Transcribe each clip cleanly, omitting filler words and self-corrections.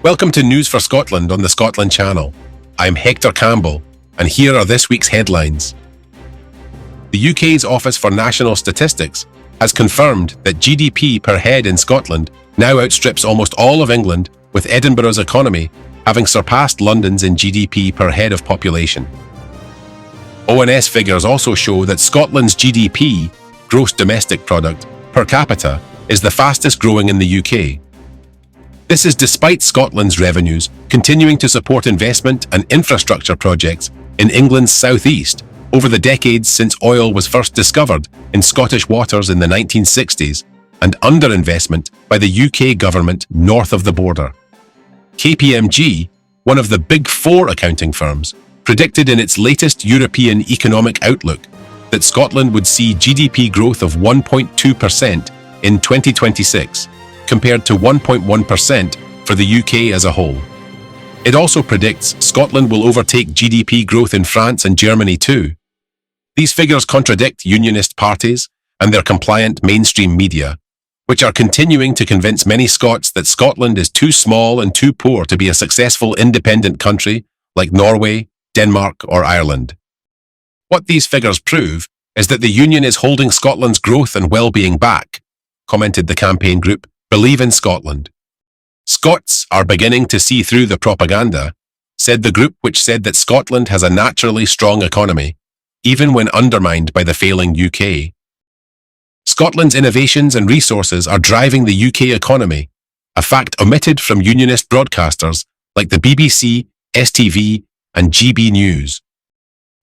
Welcome to News for Scotland on the Scotland channel. I'm Hector Campbell, and here are this week's headlines. The UK's Office for National Statistics has confirmed that GDP per head in Scotland now outstrips almost all of England, with Edinburgh's economy having surpassed London's in GDP per head of population. ONS figures also show that Scotland's GDP, gross domestic product, per capita, is the fastest growing in the UK. This is despite Scotland's revenues continuing to support investment and infrastructure projects in England's southeast over the decades since oil was first discovered in Scottish waters in the 1960s and underinvestment by the UK government north of the border. KPMG, one of the big four accounting firms, predicted in its latest European Economic Outlook that Scotland would see GDP growth of 1.2% in 2026, compared to 1.1% for the UK as a whole. It also predicts Scotland will overtake GDP growth in France and Germany too. These figures contradict unionist parties and their compliant mainstream media, which are continuing to convince many Scots that Scotland is too small and too poor to be a successful independent country like Norway, Denmark or Ireland. What these figures prove is that the Union is holding Scotland's growth and well-being back, commented the campaign group Believe in Scotland. Scots are beginning to see through the propaganda, said the group, which said that Scotland has a naturally strong economy, even when undermined by the failing UK. Scotland's innovations and resources are driving the UK economy, a fact omitted from unionist broadcasters like the BBC, STV and GB News.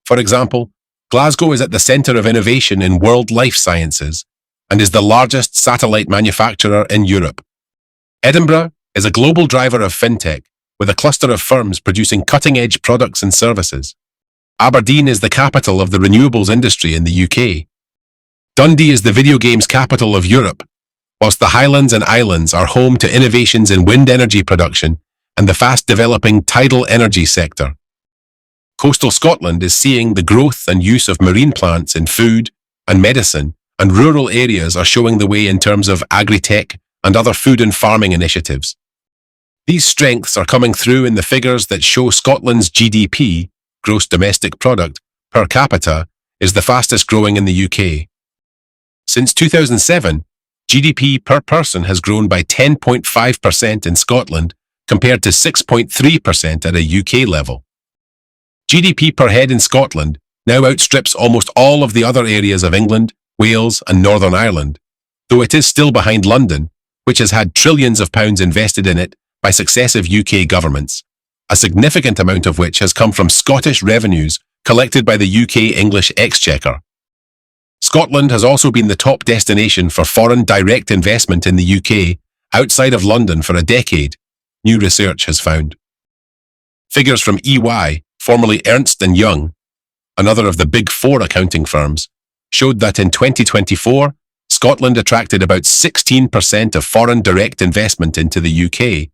For example, Glasgow is at the centre of innovation in world life sciences and is the largest satellite manufacturer in Europe. Edinburgh is a global driver of fintech, with a cluster of firms producing cutting-edge products and services. Aberdeen is the capital of the renewables industry in the UK. Dundee is the video games capital of Europe, whilst the Highlands and Islands are home to innovations in wind energy production and the fast-developing tidal energy sector. Coastal Scotland is seeing the growth and use of marine plants in food and medicine, and rural areas are showing the way in terms of agri-tech and other food and farming initiatives. These strengths are coming through in the figures that show Scotland's GDP, gross domestic product, per capita, is the fastest growing in the UK. Since 2007, GDP per person has grown by 10.5% in Scotland, compared to 6.3% at a UK level. GDP per head in Scotland now outstrips almost all of the other areas of England, Wales and Northern Ireland, though it is still behind London, which has had trillions of pounds invested in it by successive UK governments, a significant amount of which has come from Scottish revenues collected by the UK English Exchequer. Scotland has also been the top destination for foreign direct investment in the UK outside of London for a decade, new research has found. Figures from EY, formerly Ernst & Young, another of the big four accounting firms, showed that in 2024, Scotland attracted about 16% of foreign direct investment into the UK,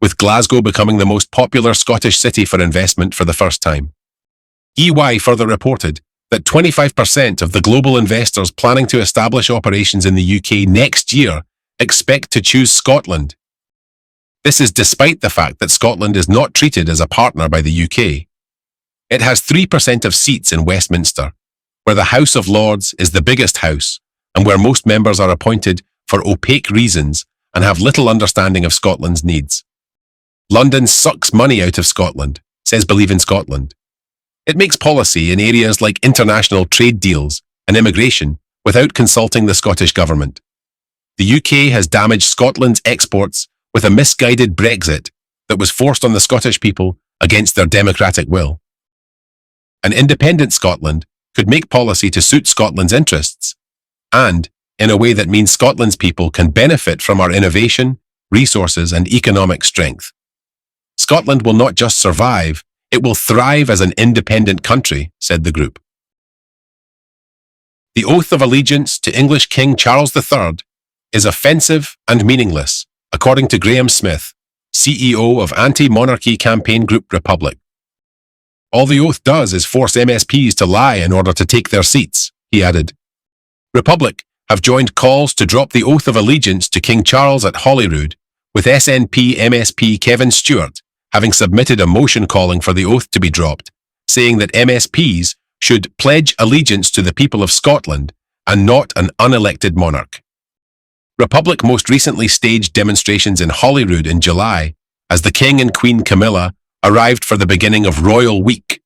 with Glasgow becoming the most popular Scottish city for investment for the first time. EY further reported that 25% of the global investors planning to establish operations in the UK next year expect to choose Scotland. This is despite the fact that Scotland is not treated as a partner by the UK. It has 3% of seats in Westminster, where the House of Lords is the biggest house and where most members are appointed for opaque reasons and have little understanding of Scotland's needs. London sucks money out of Scotland, says Believe in Scotland. It makes policy in areas like international trade deals and immigration without consulting the Scottish government. The UK has damaged Scotland's exports with a misguided Brexit that was forced on the Scottish people against their democratic will. An independent Scotland could make policy to suit Scotland's interests, and in a way that means Scotland's people can benefit from our innovation, resources and economic strength. Scotland will not just survive, it will thrive as an independent country, said the group. The oath of allegiance to English King Charles III is offensive and meaningless, according to Graham Smith, CEO of anti-monarchy campaign group Republic. All the oath does is force MSPs to lie in order to take their seats, he added. Republic have joined calls to drop the oath of allegiance to King Charles at Holyrood, with SNP MSP Kevin Stewart having submitted a motion calling for the oath to be dropped, saying that MSPs should pledge allegiance to the people of Scotland and not an unelected monarch. Republic most recently staged demonstrations in Holyrood in July as the King and Queen Camilla arrived for the beginning of Royal Week,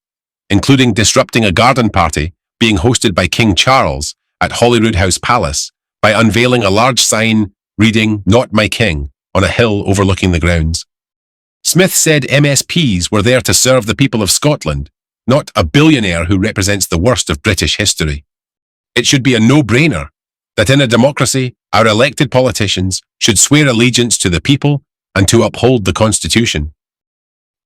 including disrupting a garden party being hosted by King Charles at Holyrood House Palace by unveiling a large sign reading "Not My King" on a hill overlooking the grounds. Smith said MSPs were there to serve the people of Scotland, not a billionaire who represents the worst of British history. It should be a no-brainer that in a democracy, our elected politicians should swear allegiance to the people and to uphold the Constitution.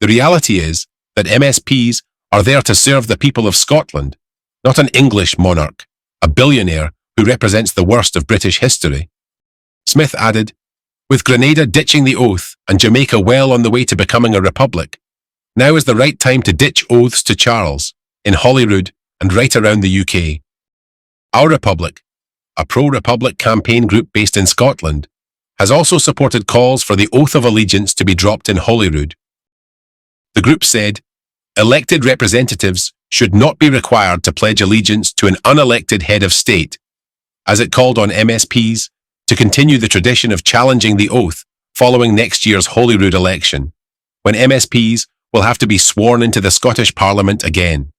The reality is that MSPs are there to serve the people of Scotland, not an English monarch, a billionaire who represents the worst of British history. Smith added, with Grenada ditching the oath and Jamaica well on the way to becoming a republic, now is the right time to ditch oaths to Charles, in Holyrood and right around the UK. Our Republic, a pro-republic campaign group based in Scotland, has also supported calls for the oath of allegiance to be dropped in Holyrood. The group said, elected representatives should not be required to pledge allegiance to an unelected head of state, as it called on MSPs to continue the tradition of challenging the oath following next year's Holyrood election, when MSPs will have to be sworn into the Scottish Parliament again.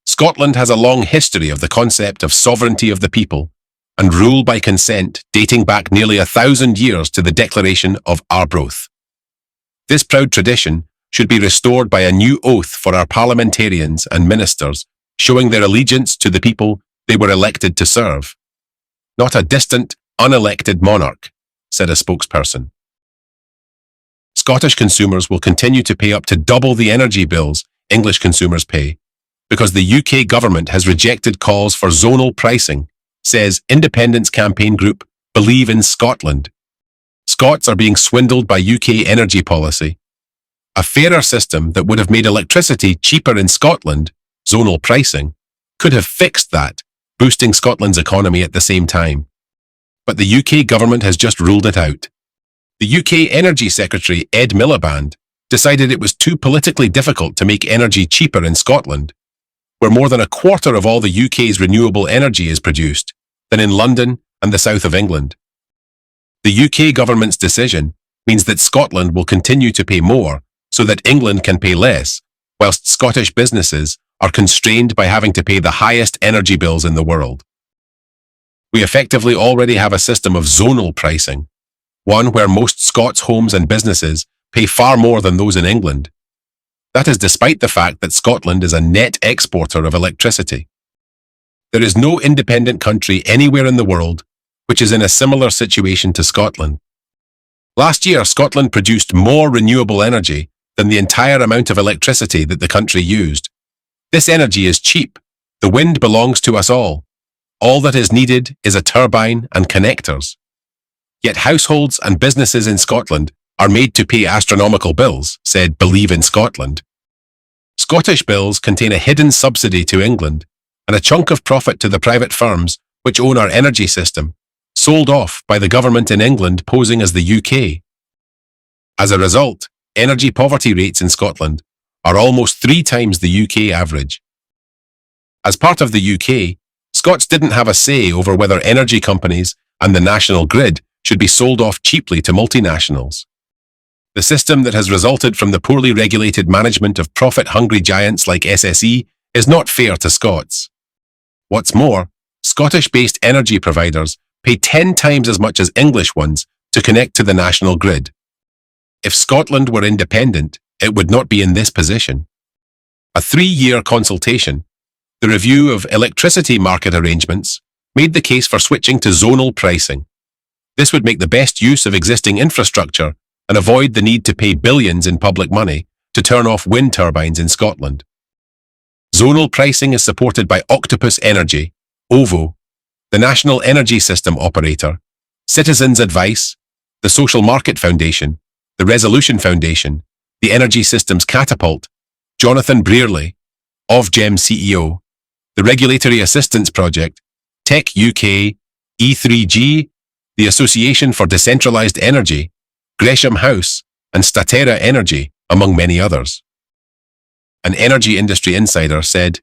Scotland has a long history of the concept of sovereignty of the people and rule by consent dating back nearly 1,000 years to the Declaration of Arbroath. This proud tradition should be restored by a new oath for our parliamentarians and ministers, showing their allegiance to the people they were elected to serve. Not a distant, unelected monarch, said a spokesperson. Scottish consumers will continue to pay up to double the energy bills English consumers pay because the UK government has rejected calls for zonal pricing, says independence campaign group Believe in Scotland. Scots are being swindled by UK energy policy. A fairer system that would have made electricity cheaper in Scotland, zonal pricing, could have fixed that, boosting Scotland's economy at the same time. But the UK government has just ruled it out. The UK Energy Secretary Ed Miliband decided it was too politically difficult to make energy cheaper in Scotland, where more than a quarter of all the UK's renewable energy is produced, than in London and the south of England. The UK government's decision means that Scotland will continue to pay more so that England can pay less, whilst Scottish businesses are constrained by having to pay the highest energy bills in the world. We effectively already have a system of zonal pricing, one where most Scots' homes and businesses pay far more than those in England. That is despite the fact that Scotland is a net exporter of electricity. There is no independent country anywhere in the world which is in a similar situation to Scotland. Last year, Scotland produced more renewable energy than the entire amount of electricity that the country used. This energy is cheap. The wind belongs to us all. All that is needed is a turbine and connectors. Yet households and businesses in Scotland are made to pay astronomical bills, said Believe in Scotland. Scottish bills contain a hidden subsidy to England and a chunk of profit to the private firms which own our energy system, sold off by the government in England posing as the UK. As a result, energy poverty rates in Scotland are almost 3 times the UK average. As part of the UK, Scots didn't have a say over whether energy companies and the national grid should be sold off cheaply to multinationals. The system that has resulted from the poorly regulated management of profit-hungry giants like SSE is not fair to Scots. What's more, Scottish-based energy providers pay 10 times as much as English ones to connect to the national grid. If Scotland were independent, it would not be in this position. A 3-year consultation, the review of electricity market arrangements, made the case for switching to zonal pricing. This would make the best use of existing infrastructure and avoid the need to pay billions in public money to turn off wind turbines in Scotland. Zonal pricing is supported by Octopus Energy, OVO, the National Energy System Operator, Citizens Advice, the Social Market Foundation, the Resolution Foundation, the Energy Systems Catapult, Jonathan Brearley, Ofgem CEO, the Regulatory Assistance Project, Tech UK, E3G, the Association for Decentralised Energy, Gresham House, and Statera Energy, among many others. An energy industry insider said,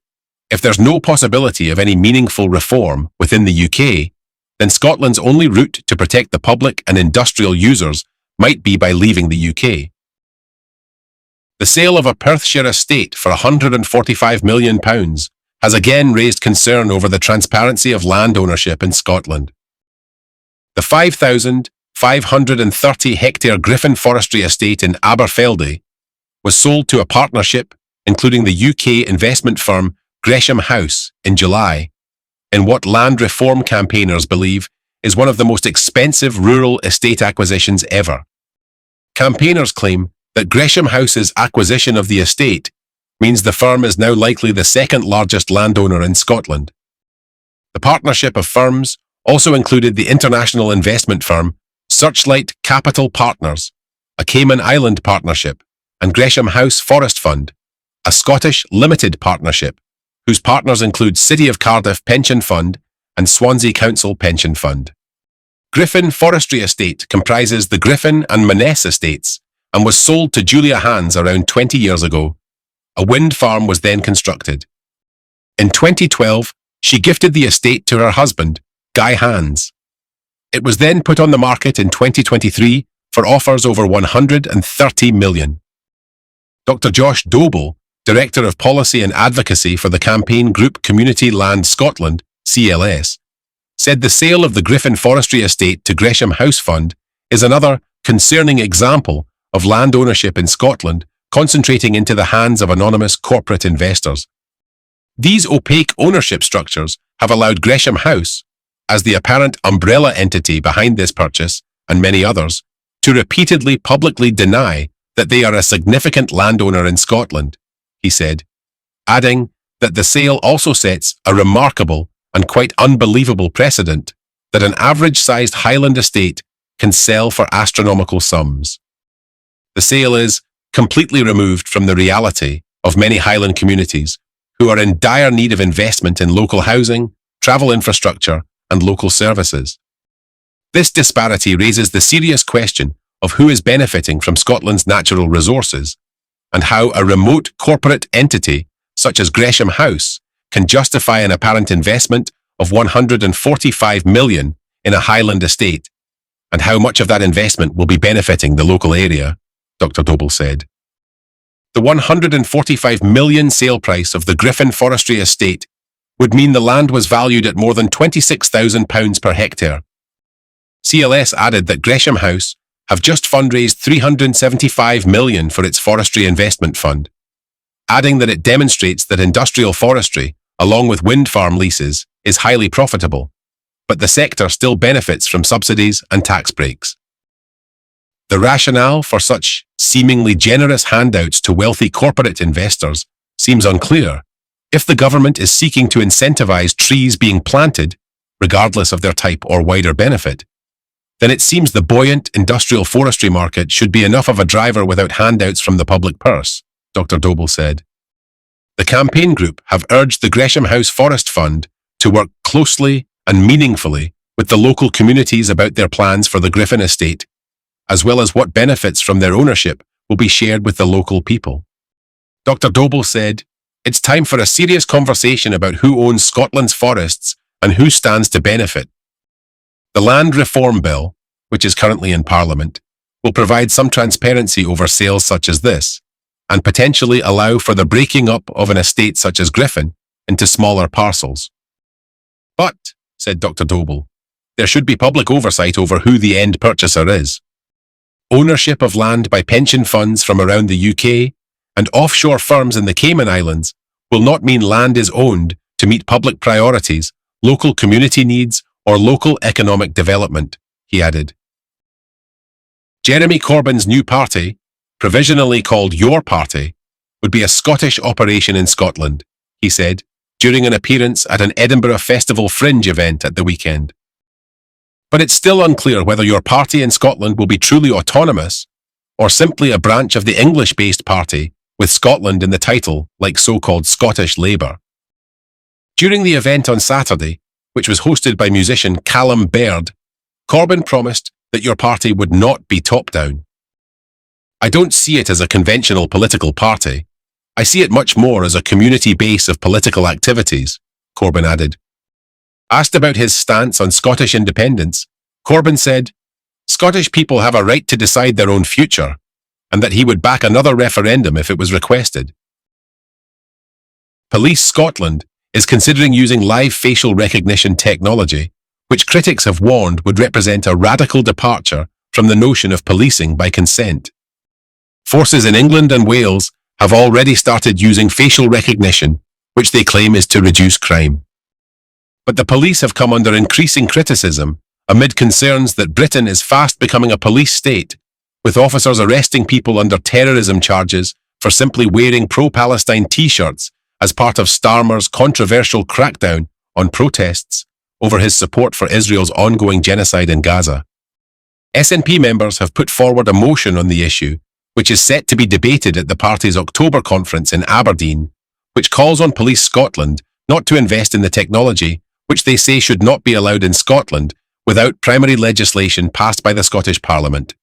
"If there's no possibility of any meaningful reform within the UK, then Scotland's only route to protect the public and industrial users might be by leaving the UK." The sale of a Perthshire estate for £145 million has again raised concern over the transparency of land ownership in Scotland. The 5,530-hectare Griffin forestry estate in Aberfeldy was sold to a partnership including the UK investment firm Gresham House in July, in what land reform campaigners believe is one of the most expensive rural estate acquisitions ever. Campaigners claim that Gresham House's acquisition of the estate means the firm is now likely the second largest landowner in Scotland. The partnership of firms also included the international investment firm Searchlight Capital Partners, a Cayman Island partnership, and Gresham House Forest Fund, a Scottish limited partnership, whose partners include City of Cardiff Pension Fund and Swansea Council Pension Fund. Griffin Forestry Estate comprises the Griffin and Maness estates and was sold to Julia Hands around 20 years ago. A wind farm was then constructed. In 2012, she gifted the estate to her husband, Guy Hands. It was then put on the market in 2023 for offers over £130 million. Dr. Josh Doble, Director of Policy and Advocacy for the campaign group Community Land Scotland, CLS, said the sale of the Griffin Forestry Estate to Gresham House Fund is another concerning example of land ownership in Scotland concentrating into the hands of anonymous corporate investors. These opaque ownership structures have allowed Gresham House, as the apparent umbrella entity behind this purchase, and many others, to repeatedly publicly deny that they are a significant landowner in Scotland, he said, adding that the sale also sets a remarkable and quite unbelievable precedent that an average-sized Highland estate can sell for astronomical sums. The sale is completely removed from the reality of many Highland communities who are in dire need of investment in local housing, travel infrastructure, and local services. This disparity raises the serious question of who is benefiting from Scotland's natural resources and how a remote corporate entity such as Gresham House can justify an apparent investment of £145 million in a Highland estate, and how much of that investment will be benefiting the local area, Dr. Doble said. The £145 million sale price of the Griffin Forestry Estate would mean the land was valued at more than £26,000 per hectare. CLS added that Gresham House have just fundraised £375 million for its forestry investment fund, adding that it demonstrates that industrial forestry, along with wind farm leases, is highly profitable, but the sector still benefits from subsidies and tax breaks. The rationale for such seemingly generous handouts to wealthy corporate investors seems unclear. If the government is seeking to incentivize trees being planted, regardless of their type or wider benefit, then it seems the buoyant industrial forestry market should be enough of a driver without handouts from the public purse, Dr. Doble said. The campaign group have urged the Gresham House Forest Fund to work closely and meaningfully with the local communities about their plans for the Griffin estate, as well as what benefits from their ownership will be shared with the local people. Dr. Doble said, "It's time for a serious conversation about who owns Scotland's forests and who stands to benefit. The Land Reform Bill, which is currently in Parliament, will provide some transparency over sales such as this, and potentially allow for the breaking up of an estate such as Griffin into smaller parcels. But," said Dr. Doble, "there should be public oversight over who the end purchaser is. Ownership of land by pension funds from around the UK and offshore firms in the Cayman Islands will not mean land is owned to meet public priorities, local community needs, or local economic development," he added. Jeremy Corbyn's new party, provisionally called Your Party, would be a Scottish operation in Scotland, he said, during an appearance at an Edinburgh Festival Fringe event at the weekend. But it's still unclear whether Your Party in Scotland will be truly autonomous or simply a branch of the English-based party with Scotland in the title, like so-called Scottish Labour. During the event on Saturday, which was hosted by musician Callum Baird, Corbyn promised that Your Party would not be top-down. I don't see it as a conventional political party. I see it much more as a community base of political activities, Corbyn added. Asked about his stance on Scottish independence, Corbyn said, Scottish people have a right to decide their own future, and that he would back another referendum if it was requested. Police Scotland is considering using live facial recognition technology, which critics have warned would represent a radical departure from the notion of policing by consent. Forces in England and Wales have already started using facial recognition, which they claim is to reduce crime. But the police have come under increasing criticism amid concerns that Britain is fast becoming a police state, with officers arresting people under terrorism charges for simply wearing pro-Palestine t-shirts as part of Starmer's controversial crackdown on protests over his support for Israel's ongoing genocide in Gaza. SNP members have put forward a motion on the issue, which is set to be debated at the party's October conference in Aberdeen, which calls on Police Scotland not to invest in the technology, which they say should not be allowed in Scotland without primary legislation passed by the Scottish Parliament.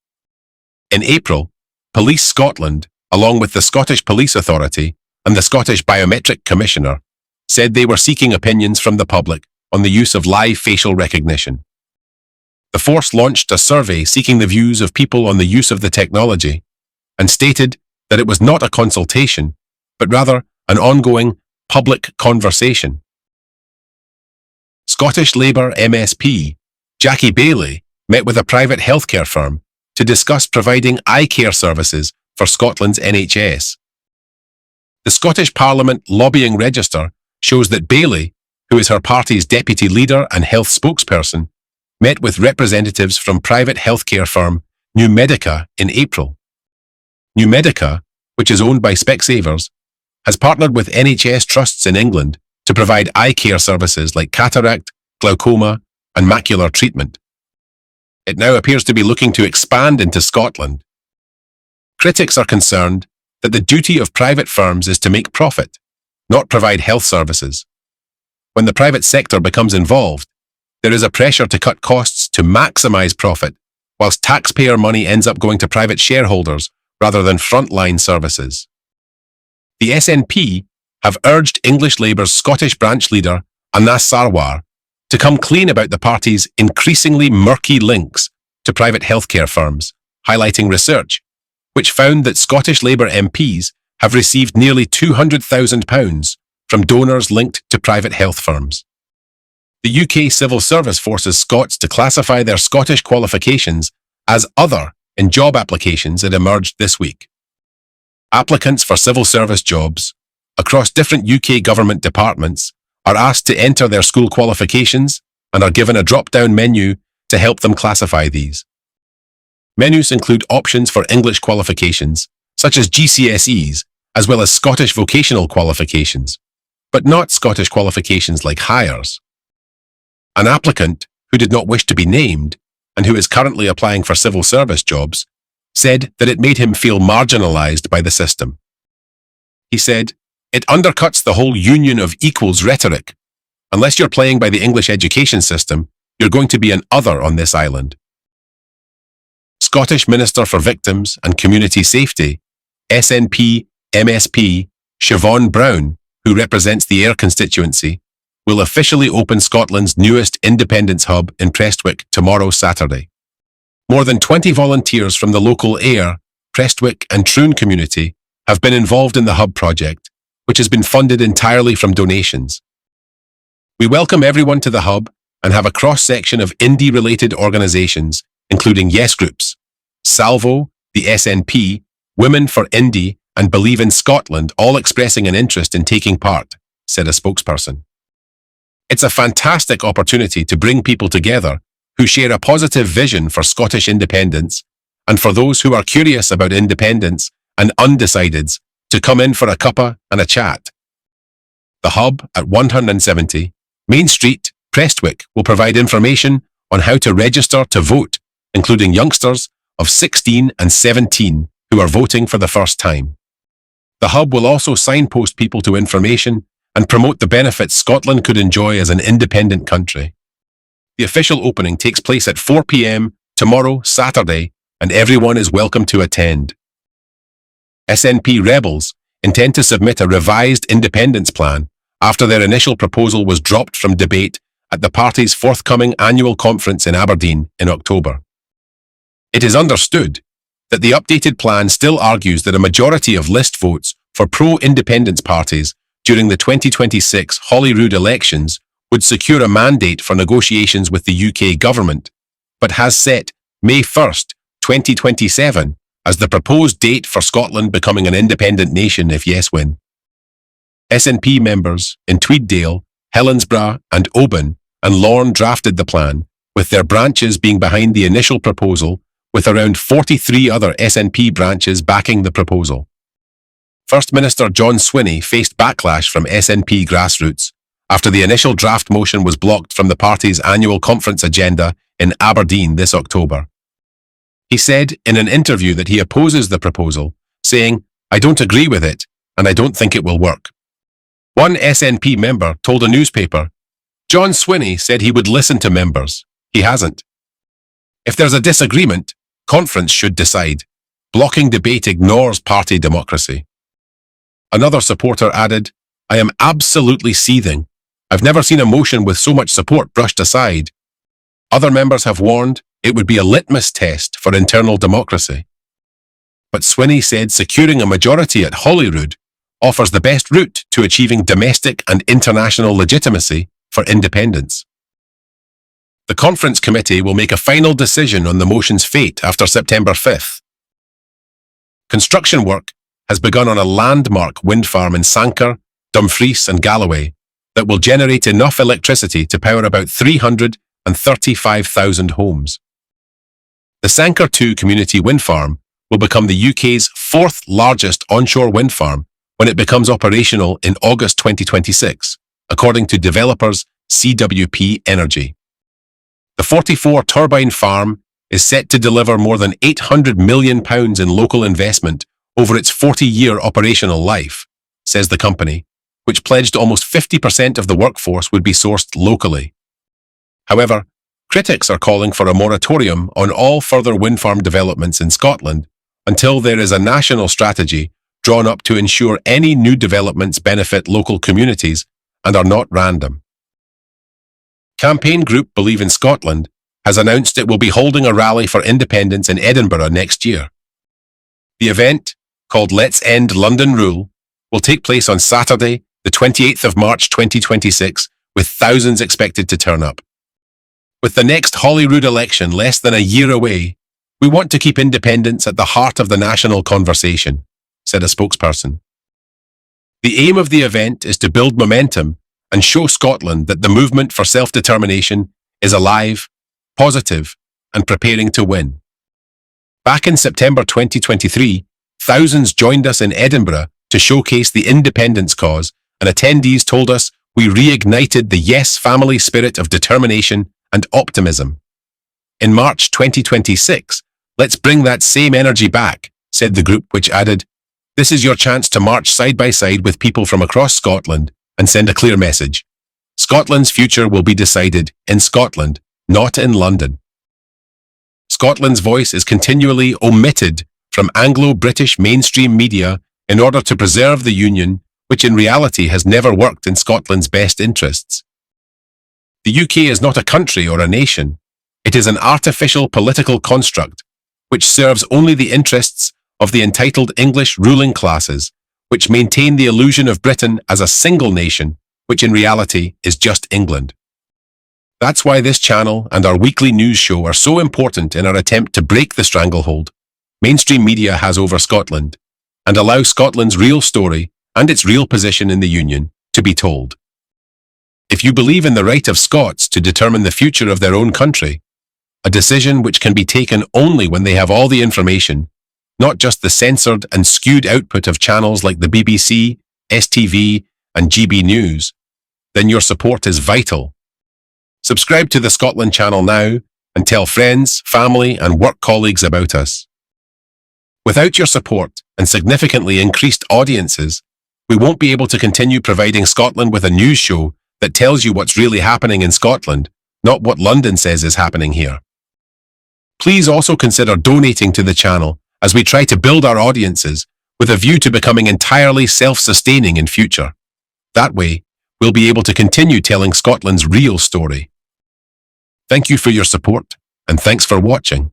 In April, Police Scotland, along with the Scottish Police Authority and the Scottish Biometric Commissioner, said they were seeking opinions from the public on the use of live facial recognition. The force launched a survey seeking the views of people on the use of the technology and stated that it was not a consultation, but rather an ongoing public conversation. Scottish Labour MSP Jackie Baillie met with a private healthcare firm to discuss providing eye care services for Scotland's NHS. The Scottish Parliament lobbying register shows that Baillie, who is her party's deputy leader and health spokesperson, met with representatives from private healthcare firm Newmedica in April. Newmedica, which is owned by Specsavers, has partnered with NHS trusts in England to provide eye care services like cataract, glaucoma, and macular treatment. It now appears to be looking to expand into Scotland. Critics are concerned that the duty of private firms is to make profit, not provide health services. When the private sector becomes involved, there is a pressure to cut costs to maximize profit, whilst taxpayer money ends up going to private shareholders rather than frontline services. The SNP have urged English Labour's Scottish branch leader, Anas Sarwar, to come clean about the party's increasingly murky links to private healthcare firms, highlighting research, which found that Scottish Labour MPs have received nearly £200,000 from donors linked to private health firms. The UK civil service forces Scots to classify their Scottish qualifications as other in job applications that emerged this week. Applicants for civil service jobs across different UK government departments are asked to enter their school qualifications and are given a drop-down menu to help them classify these. Menus include options for English qualifications, such as GCSEs, as well as Scottish vocational qualifications, but not Scottish qualifications like Highers. An applicant who did not wish to be named and who is currently applying for civil service jobs said that it made him feel marginalised by the system. He said, "It undercuts the whole union of equals rhetoric. Unless you're playing by the English education system, you're going to be an other on this island." Scottish Minister for Victims and Community Safety, SNP MSP Siobhan Brown, who represents the Ayr constituency, will officially open Scotland's newest independence hub in Prestwick tomorrow, Saturday. More than 20 volunteers from the local Ayr, Prestwick and Troon community have been involved in the hub project, which has been funded entirely from donations. We welcome everyone to the hub and have a cross-section of indie-related organisations, including Yes Groups, Salvo, the SNP, Women for Indie, and Believe in Scotland, all expressing an interest in taking part, said a spokesperson. It's a fantastic opportunity to bring people together who share a positive vision for Scottish independence, and for those who are curious about independence and undecideds to come in for a cuppa and a chat. The hub at 170 Main Street, Prestwick, will provide information on how to register to vote, including youngsters of 16 and 17 who are voting for the first time. The hub will also signpost people to information and promote the benefits Scotland could enjoy as an independent country. The official opening takes place at 4 p.m. tomorrow, Saturday, and everyone is welcome to attend. SNP rebels intend to submit a revised independence plan after their initial proposal was dropped from debate at the party's forthcoming annual conference in Aberdeen in October. It is understood that the updated plan still argues that a majority of list votes for pro-independence parties during the 2026 Holyrood elections would secure a mandate for negotiations with the UK government, but has set May 1st, 2027 as the proposed date for Scotland becoming an independent nation if yes win. SNP members in Tweeddale, Helensburgh and Oban and Lorne drafted the plan, with their branches being behind the initial proposal, with around 43 other SNP branches backing the proposal. First Minister John Swinney faced backlash from SNP grassroots after the initial draft motion was blocked from the party's annual conference agenda in Aberdeen this October. He said in an interview that he opposes the proposal, saying, "I don't agree with it, and I don't think it will work." One SNP member told a newspaper, "John Swinney said he would listen to members. He hasn't. If there's a disagreement, conference should decide. Blocking debate ignores party democracy." Another supporter added, "I am absolutely seething. I've never seen a motion with so much support brushed aside." Other members have warned it would be a litmus test for internal democracy. But Swinney said securing a majority at Holyrood offers the best route to achieving domestic and international legitimacy for independence. The conference committee will make a final decision on the motion's fate after September 5th. Construction work has begun on a landmark wind farm in Sanker, Dumfries and Galloway that will generate enough electricity to power about 335,000 homes. The Sanker 2 community wind farm will become the UK's fourth largest onshore wind farm when it becomes operational in August 2026, according to developers CWP Energy. The 44-turbine farm is set to deliver more than £800 million in local investment over its 40-year operational life, says the company, which pledged almost 50% of the workforce would be sourced locally. However, critics are calling for a moratorium on all further wind farm developments in Scotland until there is a national strategy drawn up to ensure any new developments benefit local communities and are not random. Campaign group Believe in Scotland has announced it will be holding a rally for independence in Edinburgh next year. The event, called Let's End London Rule, will take place on Saturday, the 28th of March 2026, with thousands expected to turn up. With the next Holyrood election less than a year away, we want to keep independence at the heart of the national conversation, said a spokesperson. The aim of the event is to build momentum and show Scotland that the movement for self-determination is alive, positive, and preparing to win. Back in September 2023, thousands joined us in Edinburgh to showcase the independence cause, and attendees told us we reignited the Yes family spirit of determination and optimism. In March 2026, let's bring that same energy back, said the group, which added, "This is your chance to march side by side with people from across Scotland and send a clear message. Scotland's future will be decided in Scotland, not in London." Scotland's voice is continually omitted from Anglo-British mainstream media in order to preserve the union, which in reality has never worked in Scotland's best interests. The UK is not a country or a nation. It is an artificial political construct which serves only the interests of the entitled English ruling classes, which maintain the illusion of Britain as a single nation, which in reality is just England. That's why this channel and our weekly news show are so important in our attempt to break the stranglehold mainstream media has over Scotland and allow Scotland's real story and its real position in the Union to be told. If you believe in the right of Scots to determine the future of their own country, a decision which can be taken only when they have all the information, not just the censored and skewed output of channels like the BBC, STV, and GB News, then your support is vital. Subscribe to the Scotland channel now and tell friends, family, and work colleagues about us. Without your support and significantly increased audiences, we won't be able to continue providing Scotland with a news show that tells you what's really happening in Scotland, not what London says is happening here. Please also consider donating to the channel as we try to build our audiences, with a view to becoming entirely self-sustaining in future. That way, we'll be able to continue telling Scotland's real story. Thank you for your support, and thanks for watching.